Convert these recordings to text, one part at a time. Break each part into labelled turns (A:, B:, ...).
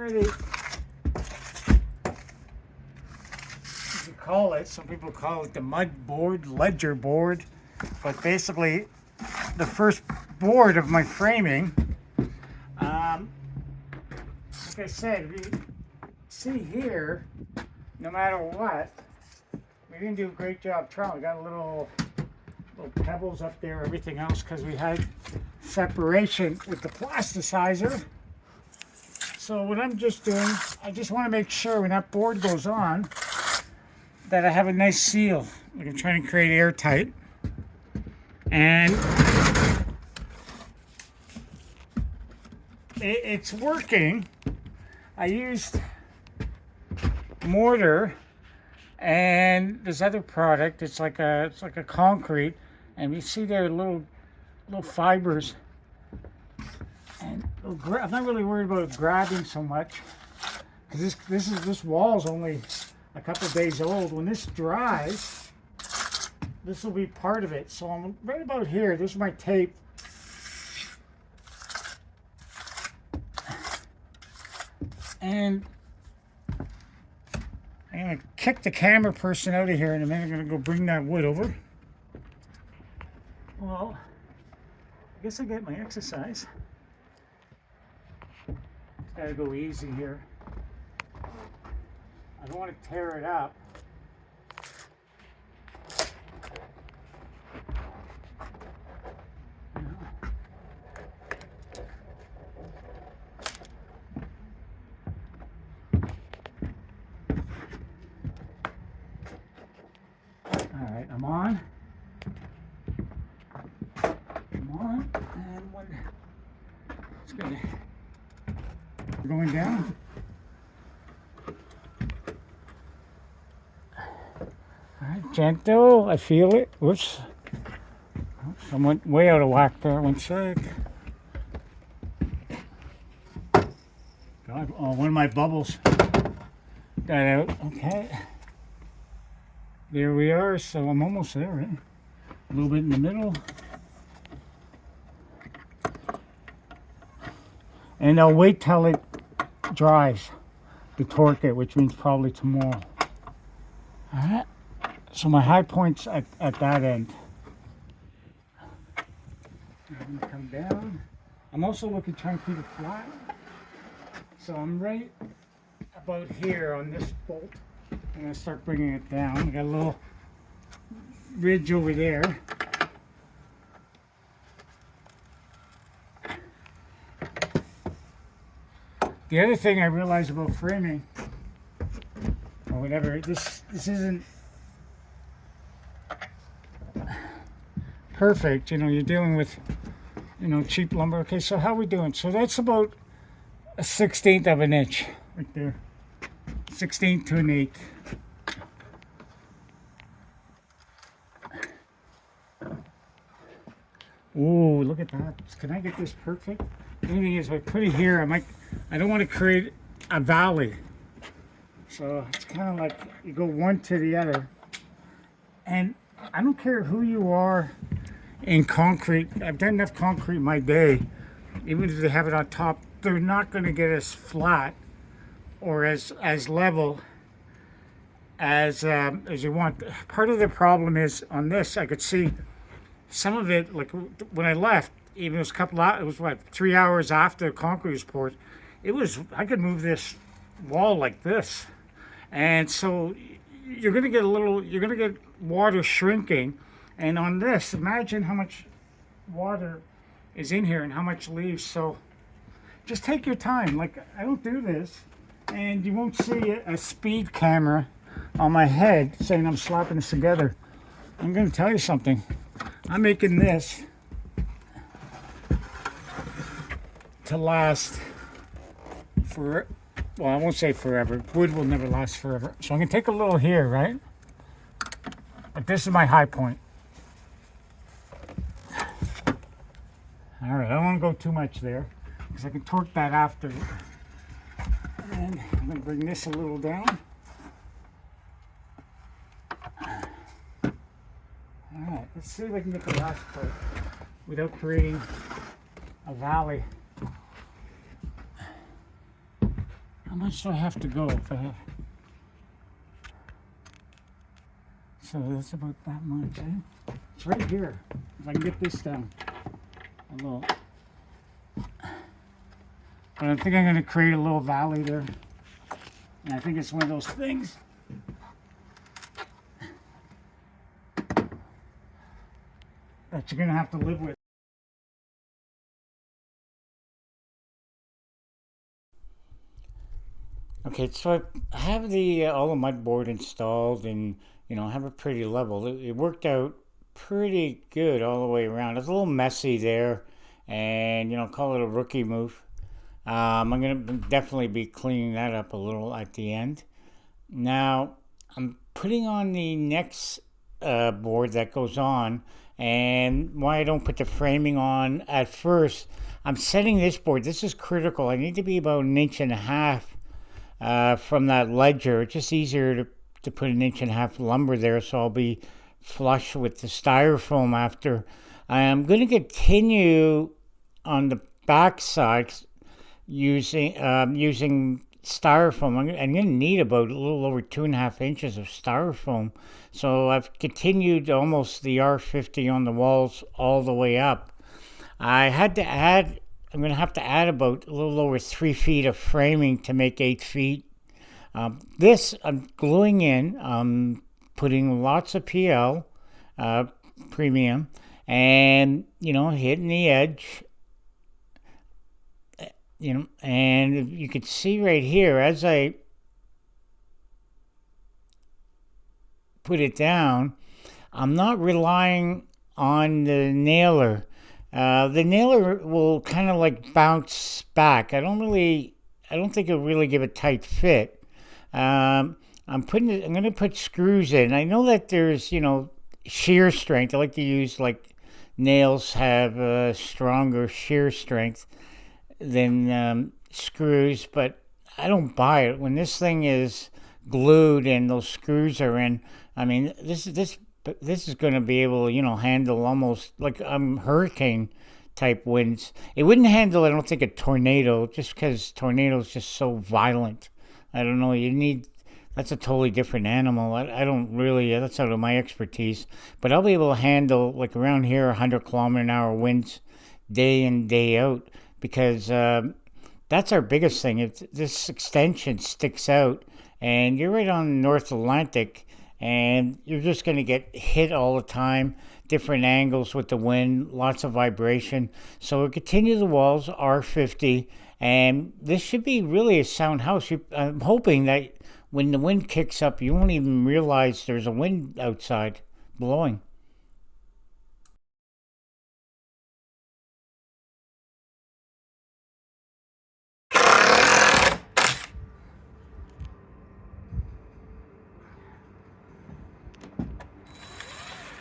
A: ready. You call it, some people call it the mud board, ledger board, but basically the first board of my framing. Like I said, we see here, no matter what, we didn't do a great job trying. We got a little pebbles up there, everything else, because we had separation with the plasticizer. So what I'm just doing, I just want to make sure when that board goes on that I have a nice seal. Like I'm trying to create airtight. And it's working. I used mortar and this other product. It's like a concrete, and you see there little fibers. And I'm not really worried about grabbing so much, because this wall's only a couple days old. When this dries, this will be part of it. So I'm right about here. This is my tape. And I'm gonna kick the camera person out of here in a minute. I'm gonna go bring that wood over. Well, I guess I get my exercise. Gotta go easy here. I don't want to tear it up. Alright, I'm on. And one. It's good. We're going down. Alright, gentle. I feel it. Whoops. I went way out of whack there. One sec. God, oh, one of my bubbles got out. Okay. There we are. So I'm almost there, right? A little bit in the middle. And I'll wait till it dries to torque it, which means probably tomorrow. All right. So my high point's at that end. I'm gonna come down. I'm also looking trying to keep it flat. So I'm right about here on this bolt. I'm gonna start bringing it down. I got a little ridge over there. The other thing I realized about framing, or whatever, this isn't perfect. You know, you're dealing with, you know, cheap lumber. Okay, so how are we doing? So that's about a 1/16 of an inch right there. 1/16 to an 1/8. Ooh, look at that. Can I get this perfect? The only thing is, if I put it here, I don't want to create a valley. So it's kind of like you go one to the other. And I don't care who you are in concrete. I've done enough concrete in my day. Even if they have it on top, they're not going to get as flat or as level as you want. Part of the problem is on this, I could see some of it, like when I left, even it was a couple hours, it was what, 3 hours after the concrete was poured. I could move this wall like this. And so you're going to get water shrinking. And on this, imagine how much water is in here and how much leaves. So just take your time. Like, I don't do this, and you won't see a speed camera on my head saying I'm slapping this together. I'm going to tell you something. I'm making this to last for, well, I won't say forever. Wood will never last forever. So I'm going to take a little here, right? But this is my high point. All right, I don't want to go too much there because I can torque that after. And I'm going to bring this a little down. All right, let's see if I can get the last part without creating a valley. How much do I have to go? So that's about that much, eh? It's right here. If I can get this down. A little. But I think I'm going to create a little valley there. And I think it's one of those things that you're going to have to live with. Okay, so I have the all the mud board installed, and have a pretty level. It worked out pretty good all the way around. It's a little messy there, and call it a rookie move. I'm gonna definitely be cleaning that up a little at the end. Now I'm putting on the next board that goes on, and why I don't put the framing on at first. I'm setting this board. This is critical. I need to be about 1.5 inches from that ledger. It's just easier to put 1.5 inch lumber there, so I'll be flush with the styrofoam after. I'm going to continue on the back side using styrofoam. I'm going to need about a little over 2.5 inches of styrofoam. So I've continued almost the R50 on the walls all the way up. I'm going to have to add about a little over 3 feet of framing to make 8 feet. This I'm gluing in. I'm putting lots of PL, premium, and hitting the edge. And you can see right here as I put it down, I'm not relying on the nailer. The nailer will kind of like bounce back. I don't think it'll really give a tight fit. I'm going to put screws in. I know that there's, shear strength. I like to use nails have stronger shear strength than screws, but I don't buy it. When this thing is glued and those screws are in, I mean, this is going to be able to, handle almost like hurricane type winds. It wouldn't handle, I don't think, a tornado, just because tornadoes just so violent. I don't know. That's a totally different animal. I don't really, that's out of my expertise. But I'll be able to handle, like around here, 100 km/h winds day in, day out, because that's our biggest thing. If this extension sticks out, and you're right on the North Atlantic, and you're just going to get hit all the time, different angles with the wind, lots of vibration. So we'll continue the walls, R50, and this should be really a sound house. I'm hoping that when the wind kicks up, you won't even realize there's a wind outside blowing.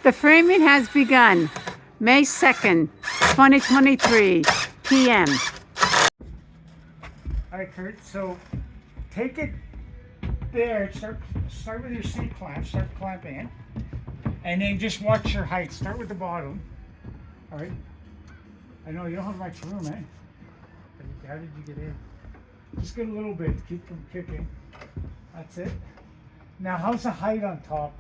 B: The framing has begun. May 2nd, 2023, p.m.
A: All right, Kurt, so take it there, start with your C-clamp, start clamping it, and then just watch your height. Start with the bottom, all right? I know you don't have much room, eh? How did you get in? Just get a little bit to keep from kicking. That's it. Now, how's the height on top?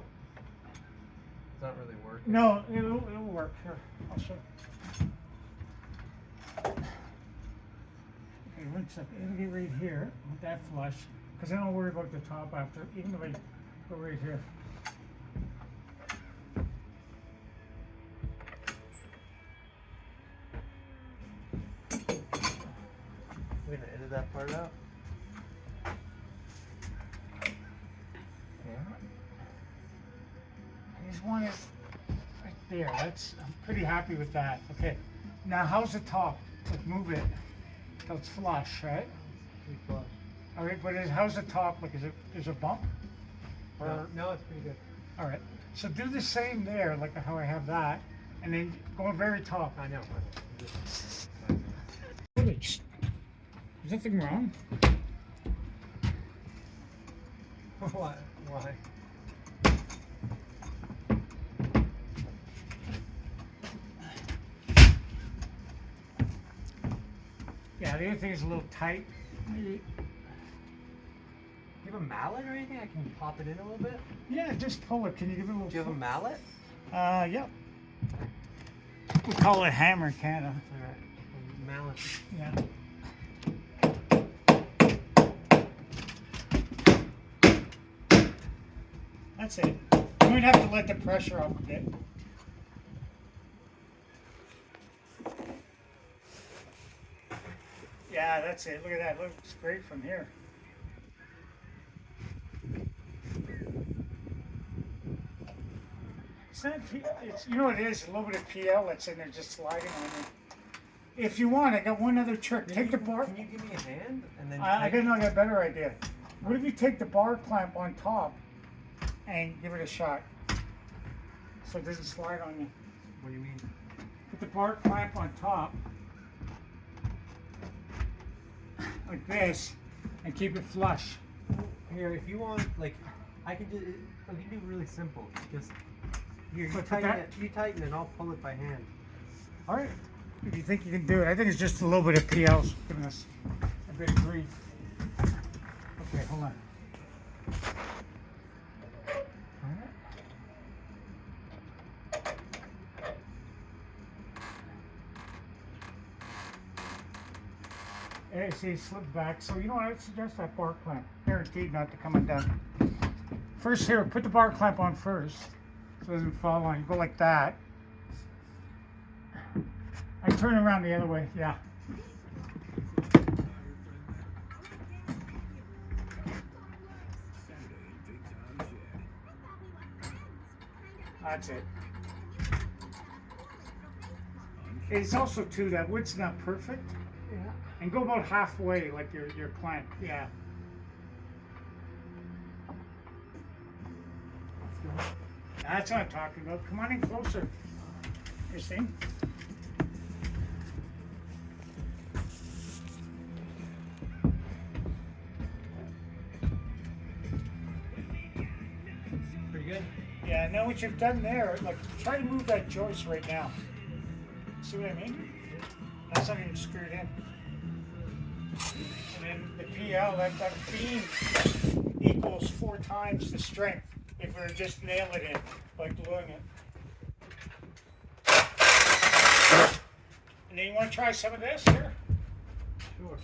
C: It's not really working.
A: No, it'll work. Here, I'll show you. Okay, 1 second. It'll get right here with that flush, because I don't worry about the top after, even if I go right here.
C: We're gonna edit that part out.
A: Yeah. I just want it right there. I'm pretty happy with that. Okay. Now, how's the top? Let's move it till it's flush, right?
C: Pretty close.
A: All right, but how's the top? Like, is a bump?
C: No, it's pretty good.
A: All right. So do the same there, like how I have that, and then go very top.
C: I know.
A: Is nothing wrong?
C: Why? Why?
A: Yeah, the other thing is a little tight. Maybe
C: have a mallet or anything? I can pop it in a little bit.
A: Yeah, just pull it. Can you give it a little?
C: Do you have a mallet?
A: Yep. We call it a hammer in Canada.
C: Alright. Mallet.
A: Yeah. That's it. You might have to let the pressure off a bit. Yeah, that's it. Look at that. Looks great from here. It's not, it's, you know what it is? A little bit of PL that's in there just sliding on you. If you want, I got one other trick. Take the bar.
C: Can you give me a hand? And then
A: I got a better idea. What if you take the bar clamp on top and give it a shot so it doesn't slide on you?
C: What do you mean?
A: Put the bar clamp on top like this and keep it flush.
C: Here, if you want, like, I can do it. I can do it really simple. Just here, you
A: But
C: tighten
A: that-
C: it. You tighten it. I'll pull it by hand.
A: All right. If you think you can do it, I think it's just a little bit of PL's giving us a bit of grief. Okay, hold on. All right. Hey, see, slip back. So you know what? I'd suggest that bar clamp. Guaranteed not to come undone. First, here, put the bar clamp on first, so it doesn't fall on you. Go like that. I turn around the other way. Yeah. That's it. It's also too that wood's not perfect.
C: Yeah.
A: And go about halfway, like your clamp. Yeah. That's what I'm talking about. Come on in closer. You see?
C: Pretty good.
A: Yeah, now what you've done there, like try to move that joist right now. See what I mean? That's not even screwed in. And then the PL, that beam equals 4 times the strength if we were just nail it in by gluing it. And then you want to try some of this here?
C: Sure.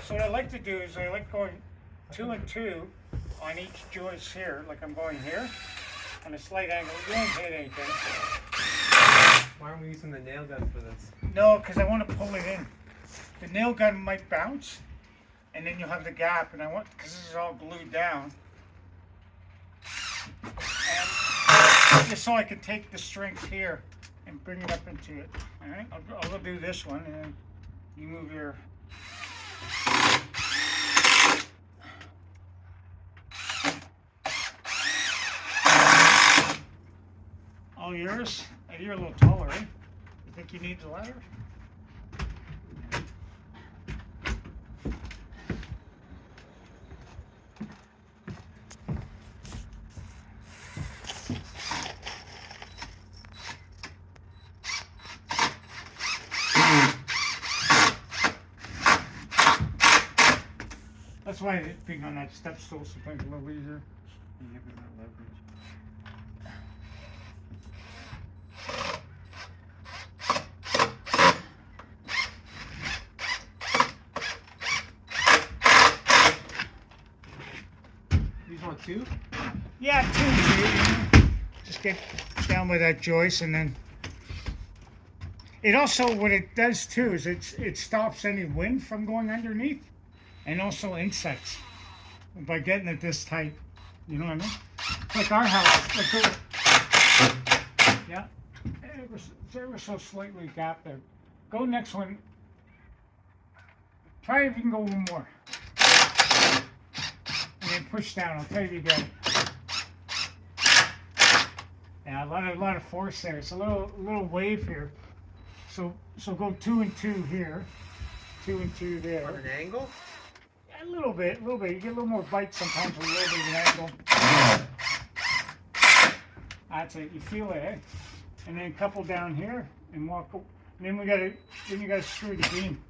A: So what I like to do is I like going 2 and 2 on each joist here, like I'm going here, on a slight angle. You won't hit anything.
C: Why aren't we using the nail gun for this?
A: No, because I want to pull it in. The nail gun might bounce, and then you'll have the gap, and I want, because this is all glued down. And just so I can take the strength here and bring it up into it. All right, I'll go do this one, and then you move your. All yours? You're a little taller, eh? You think you need the ladder? That's why being on that step stool is sometimes a little easier. You give it that leverage.
C: These want 2?
A: Yeah, 2, dude. Just get down by that joist, and then it also, what it does too is it stops any wind from going underneath, and also insects by getting it this tight. You know what I mean? Like our house. Like yeah, there was so slightly gap there. Go next one. Try if you can go one more. And then push down. I'll tell you if you get it. Yeah, a lot of force there. It's a little wave here. So go 2 and 2 here, 2 and 2 there.
C: On an angle?
A: Yeah, a little bit. You get a little more bite sometimes with a little bit of an angle. That's it. You feel it, eh? And then a couple down here and walk. And then you gotta screw the beam.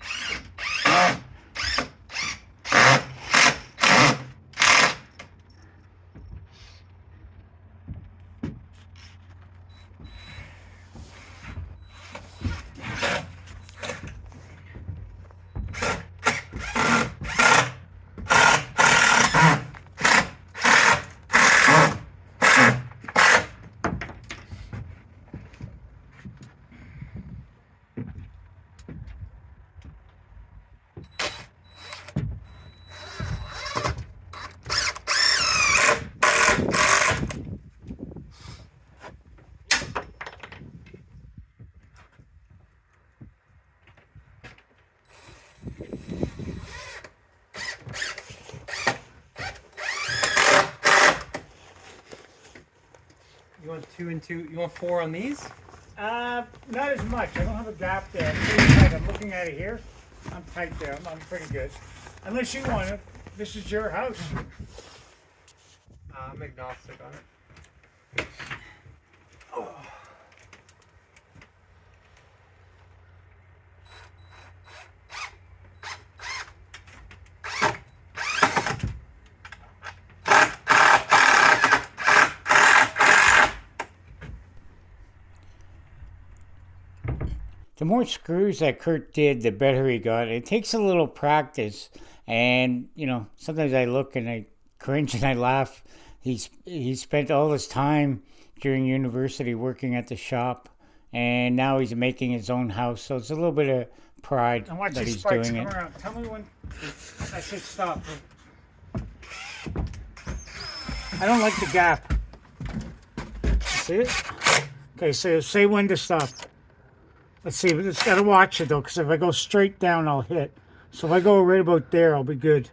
C: 2 and 2. You want 4 on these?
A: Not as much. I don't have a gap there. I'm pretty tight. I'm looking at it here. I'm tight there. I'm pretty good. Unless you want it. This is your house.
C: I'm agnostic on it.
A: The more screws that Kurt did, the better he got. It takes a little practice, and you know, sometimes I look and I cringe and I laugh. He spent all his time during university working at the shop, and now he's making his own house. So it's a little bit of pride that he's doing it. Around. Tell me when I should stop. I don't like the gap. See it? Okay, so say when to stop. Let's see, just gotta watch it though, because if I go straight down, I'll hit. So if I go right about there, I'll be good.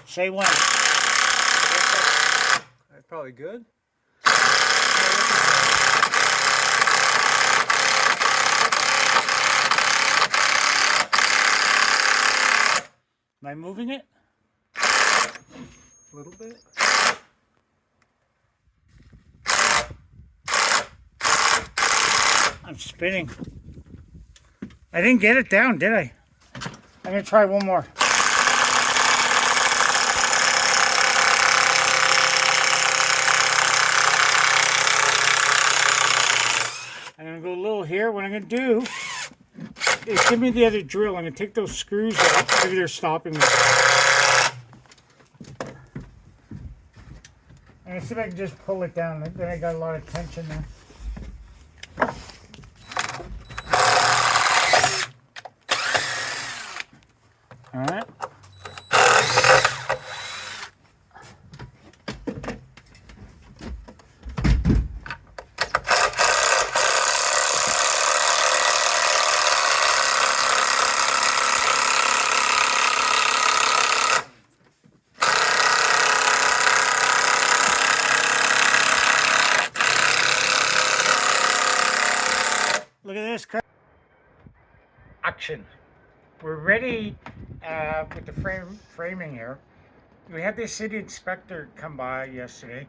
A: Say when.
C: That's probably good.
A: Am I moving it?
C: A little bit.
A: I'm spinning. I didn't get it down, did I? I'm gonna try one more. I'm gonna go a little here. What I'm gonna do is give me the other drill. I'm gonna take those screws out. Maybe they're stopping me. I'm gonna see if I can just pull it down. Then I got a lot of tension there. All right. Look at this. Action. We're ready with the framing here. We had the city inspector come by yesterday.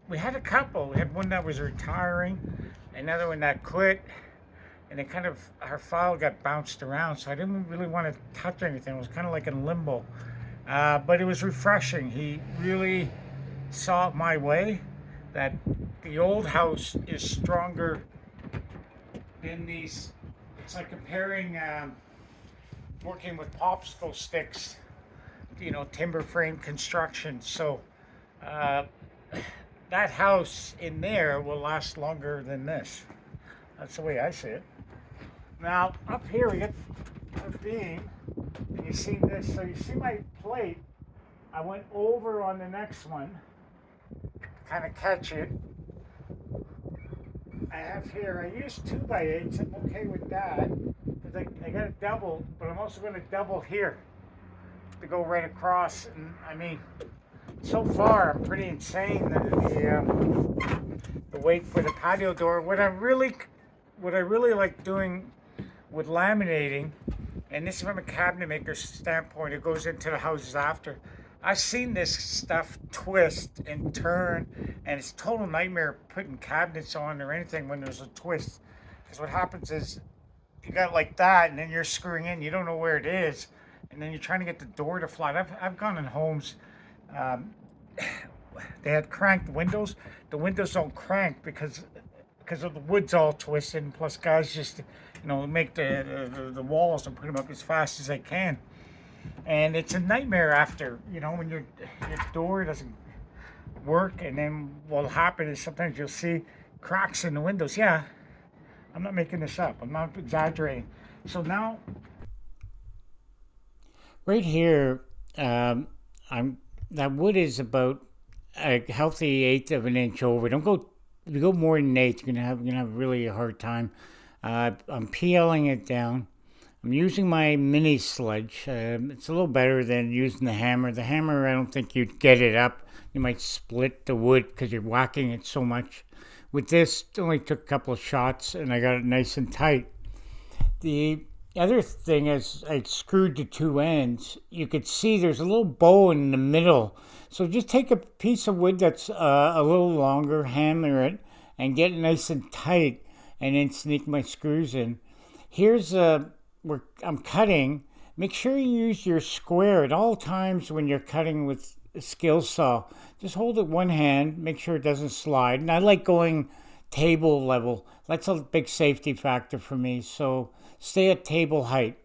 A: We had a couple. We had one that was retiring, another one that quit, and it kind of, her file got bounced around, so I didn't really want to touch anything. It was kind of like in limbo. But it was refreshing. He really saw it my way, that the old house is stronger than these. It's like comparing working with popsicle sticks, you know, timber frame construction. So that house in there will last longer than this. That's the way I see it. Now up here we got a beam, and you see this. So you see my plate. I went over on the next one to kind of catch it. I have here, I used 2x8s. I'm okay with that because I got a double, but I'm also going to double here to go right across. And I mean, so far I'm pretty insane. The weight for the patio door. What I really like doing with laminating, and this is from a Cabinetmaker standpoint, it goes into the houses after. I've seen this stuff twist and turn, and it's a total nightmare putting cabinets on or anything when there's a twist. Because what happens is you got it like that, and then you're screwing in, you don't know where it is, and then you're trying to get the door to fly. I've gone in homes, they had cranked windows. The windows don't crank because of the wood's all twisted, and plus guys just, you know, make the walls and put them up as fast as they can. And it's a nightmare after, you know, when your door doesn't work, and then what'll happen is sometimes you'll see cracks in the windows. Yeah, I'm not making this up. I'm not exaggerating. So now, right here, that wood is about a healthy 1/8 of an inch over. Don't go. If you go more than 1/8, you're gonna have really a hard time. I'm peeling it down. I'm using my mini sledge. It's a little better than using the hammer. The hammer, I don't think you'd get it up. You might split the wood because you're whacking it so much. With this, it only took a couple of shots and I got it nice and tight. The other thing is I screwed the two ends. You could see there's a little bow in the middle. So just take a piece of wood that's a little longer, hammer it, and get it nice and tight, and then sneak my screws in. Here's where I'm cutting. Make sure you use your square at all times when you're cutting with a skill saw. Just hold it one hand, make sure it doesn't slide. And I like going table level. That's a big safety factor for me. So stay at table height.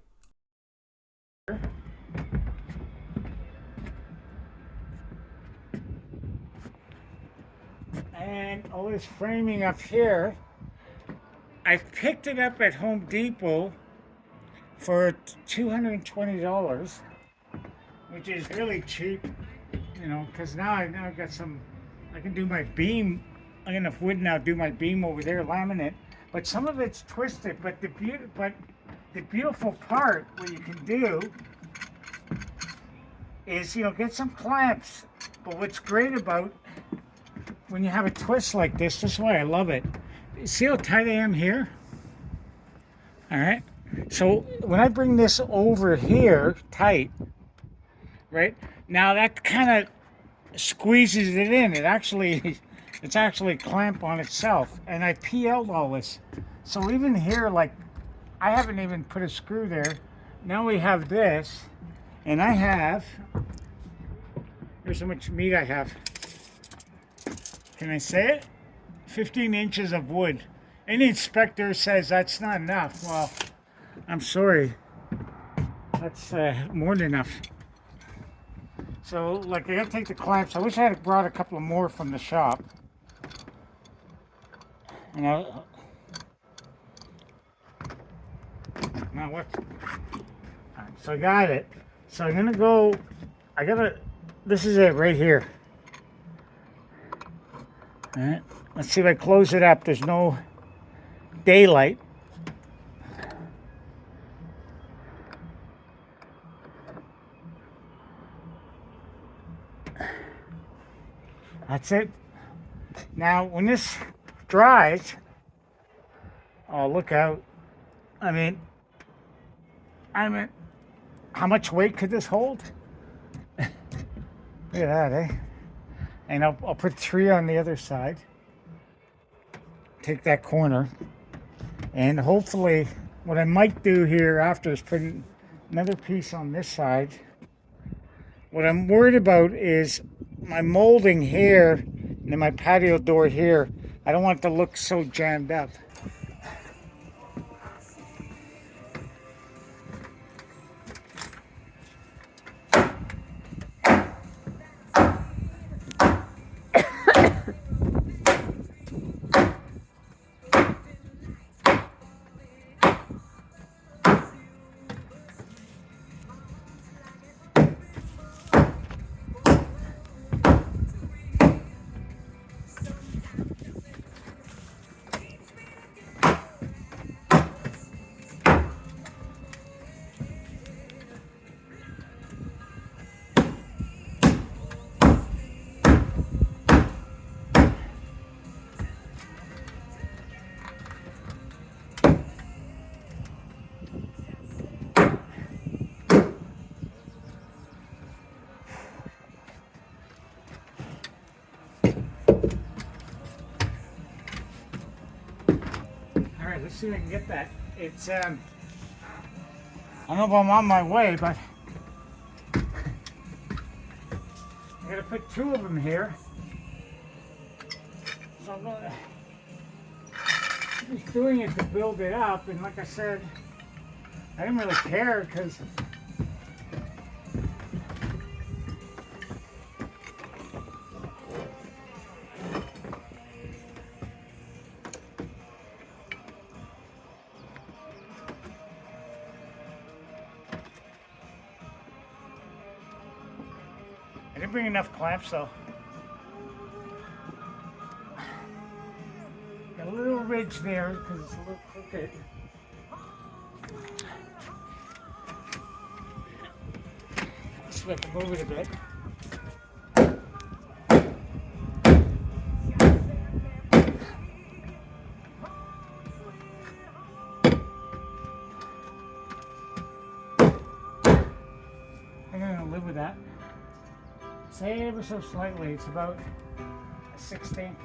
A: And all this framing up here, I picked it up at Home Depot for $220, which is really cheap, you know, because now I've got some, I can do my beam. I got enough wood now to do my beam over there, laminate. But some of it's twisted. But the beautiful part, what you can do is, you know, get some clamps. But what's great about when you have a twist like this is why I love it. See how tight I am here? All right. So when I bring this over here tight, right, now that kind of squeezes it in. It's actually a clamp on itself. And I PL'd all this. So even here, like, I haven't even put a screw there. Now we have this, and I have, here's how much meat I have. Can I say it? 15 inches of wood. Any inspector says that's not enough. Well, I'm sorry. That's more than enough. So, like, I gotta take the clamps. I wish I had brought a couple more from the shop. You know. Now what? Right, so I got it. So I'm gonna go. This is it right here. All right. Let's see if I close it up. There's no daylight. That's it. Now, when this dries, oh, look out. I mean, how much weight could this hold? Look at that, eh? And I'll put 3 on the other side. Take that corner. And hopefully, what I might do here after is put another piece on this side. What I'm worried about is my molding here and then my patio door here. I don't want it to look so jammed up. Let's see if I can get that. It's, I don't know if I'm on my way, but I gotta put 2 of them here. So I'm just doing it to build it up, and like I said, I didn't really care because I didn't bring enough clamps though. a little ridge there because it's a little crooked. So we have to move it a bit. I'm gonna live with that. Say ever so slightly, it's about a 1/16.